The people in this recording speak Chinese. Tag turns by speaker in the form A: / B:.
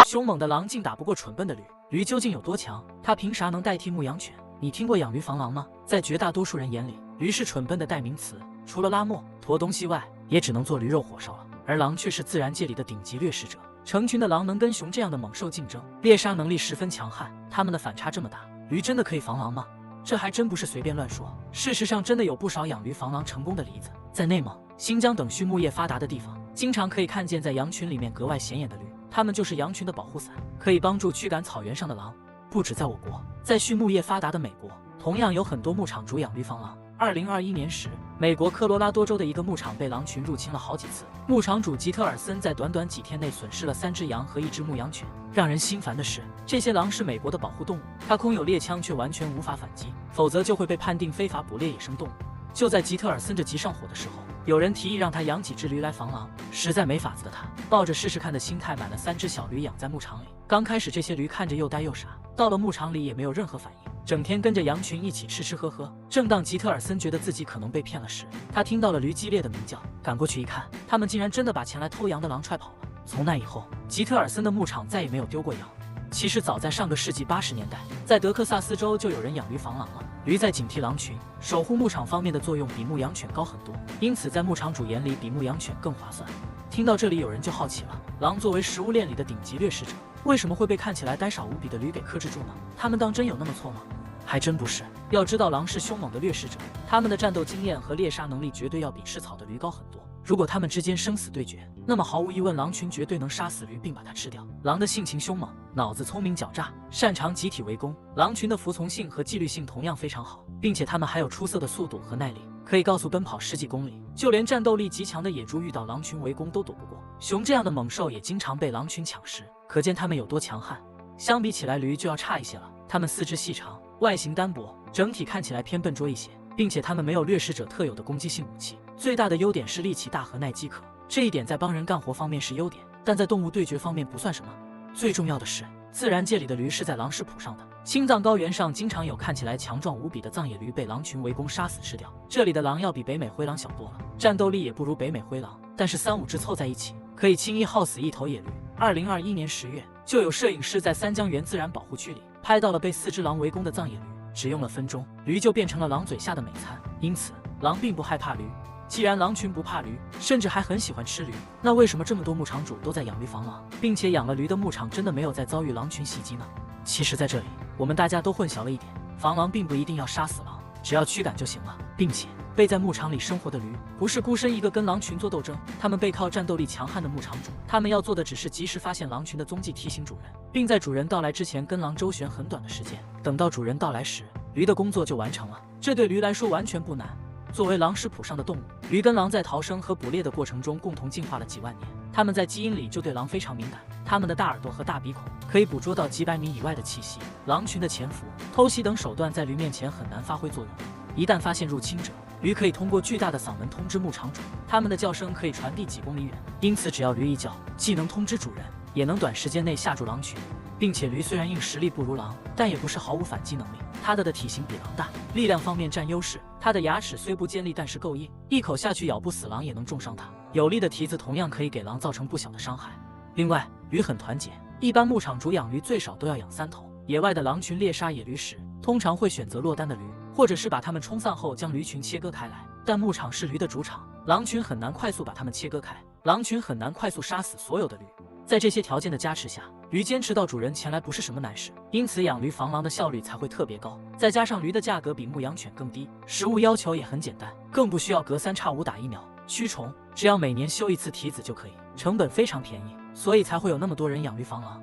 A: 凶猛的狼竟打不过蠢笨的驴，驴究竟有多强？它凭啥能代替牧羊犬？你听过养驴防狼吗？在绝大多数人眼里，驴是蠢笨的代名词，除了拉磨、驮东西外，也只能做驴肉火烧了。而狼却是自然界里的顶级掠食者，成群的狼能跟熊这样的猛兽竞争，猎杀能力十分强悍。它们的反差这么大，驴真的可以防狼吗？这还真不是随便乱说。事实上，真的有不少养驴防狼成功的例子。在内蒙、新疆等畜牧业发达的地方，经常可以看见在羊群里面格外显眼的驴，它们就是羊群的保护伞，可以帮助驱赶草原上的狼。不止在我国，在畜牧业发达的美国，同样有很多牧场主养驴防狼。2021年时，美国科罗拉多州的一个牧场被狼群入侵了好几次，牧场主吉特尔森在短短几天内损失了3只羊和1只牧羊犬。让人心烦的是，这些狼是美国的保护动物，它空有猎枪却完全无法反击，否则就会被判定非法捕猎野生动物。就在吉特尔森着急上火的时候，有人提议让他养几只驴来防狼。实在没法子的他，抱着试试看的心态买了3只小驴养在牧场里。刚开始这些驴看着又呆又傻，到了牧场里也没有任何反应，整天跟着羊群一起吃吃喝喝。正当吉特尔森觉得自己可能被骗了时，他听到了驴激烈的鸣叫，赶过去一看，他们竟然真的把前来偷羊的狼踹跑了。从那以后，吉特尔森的牧场再也没有丢过羊。其实早在上个世纪80年代，在德克萨斯州就有人养驴防狼了。驴在警惕狼群、守护牧场方面的作用比牧羊犬高很多，因此在牧场主眼里比牧羊犬更划算。听到这里，有人就好奇了，狼作为食物链里的顶级掠食者，为什么会被看起来呆傻无比的驴给克制住呢？他们当真有那么错吗？还真不是。要知道，狼是凶猛的掠食者，他们的战斗经验和猎杀能力绝对要比吃草的驴高很多。如果他们之间生死对决，那么毫无疑问，狼群绝对能杀死驴并把它吃掉。狼的性情凶猛，脑子聪明狡诈，擅长集体围攻。狼群的服从性和纪律性同样非常好，并且它们还有出色的速度和耐力，可以高速奔跑10几公里。就连战斗力极强的野猪遇到狼群围攻都躲不过。熊这样的猛兽也经常被狼群抢食，可见它们有多强悍。相比起来，驴就要差一些了。它们4肢细长，外形单薄，整体看起来偏笨拙一些，并且它们没有掠食者特有的攻击性武器。最大的优点是力气大和耐饥渴，这一点在帮人干活方面是优点，但在动物对决方面不算什么。最重要的是，自然界里的驴是在狼食谱上的。青藏高原上经常有看起来强壮无比的藏野驴被狼群围攻杀死吃掉。这里的狼要比北美灰狼小多了，战斗力也不如北美灰狼，但是3、5只凑在一起，可以轻易耗死1头野驴。2021年10月，就有摄影师在三江源自然保护区里拍到了被4只狼围攻的藏野驴，只用了分钟，驴就变成了狼嘴下的美餐。因此，狼并不害怕驴。既然狼群不怕驴，甚至还很喜欢吃驴，那为什么这么多牧场主都在养驴防狼，并且养了驴的牧场真的没有再遭遇狼群袭击呢？其实在这里，我们大家都混淆了一点，防狼并不一定要杀死狼，只要驱赶就行了。并且被在牧场里生活的驴，不是孤身一个跟狼群做斗争，他们背靠战斗力强悍的牧场主，他们要做的只是及时发现狼群的踪迹，提醒主人，并在主人到来之前跟狼周旋很短的时间，等到主人到来时，驴的工作就完成了。这对驴来说完全不难。作为狼食谱上的动物，驴跟狼在逃生和捕猎的过程中共同进化了几万年，它们在基因里就对狼非常敏感，它们的大耳朵和大鼻孔可以捕捉到几百米以外的气息。狼群的潜伏、偷袭等手段在驴面前很难发挥作用，一旦发现入侵者，驴可以通过巨大的嗓门通知牧场主，它们的叫声可以传递几公里远，因此只要驴一叫，既能通知主人，也能短时间内吓住狼群。并且驴虽然硬实力不如狼，但也不是毫无反击能力。它的体型比狼大，力量方面占优势。它的牙齿虽不尖利，但是够硬，一口下去咬不死狼也能重伤它。有力的蹄子同样可以给狼造成不小的伤害。另外，驴很团结，一般牧场主养驴最少都要养3头。野外的狼群猎杀野驴时，通常会选择落单的驴，或者是把它们冲散后将驴群切割开来。但牧场是驴的主场，狼群很难快速把它们切割开，狼群很难快速杀死所有的驴。在这些条件的加持下，驴坚持到主人前来不是什么难事，因此养驴防狼的效率才会特别高。再加上驴的价格比牧羊犬更低，食物要求也很简单，更不需要隔3差5打疫苗驱虫，只要每年修1次蹄子就可以，成本非常便宜，所以才会有那么多人养驴防狼。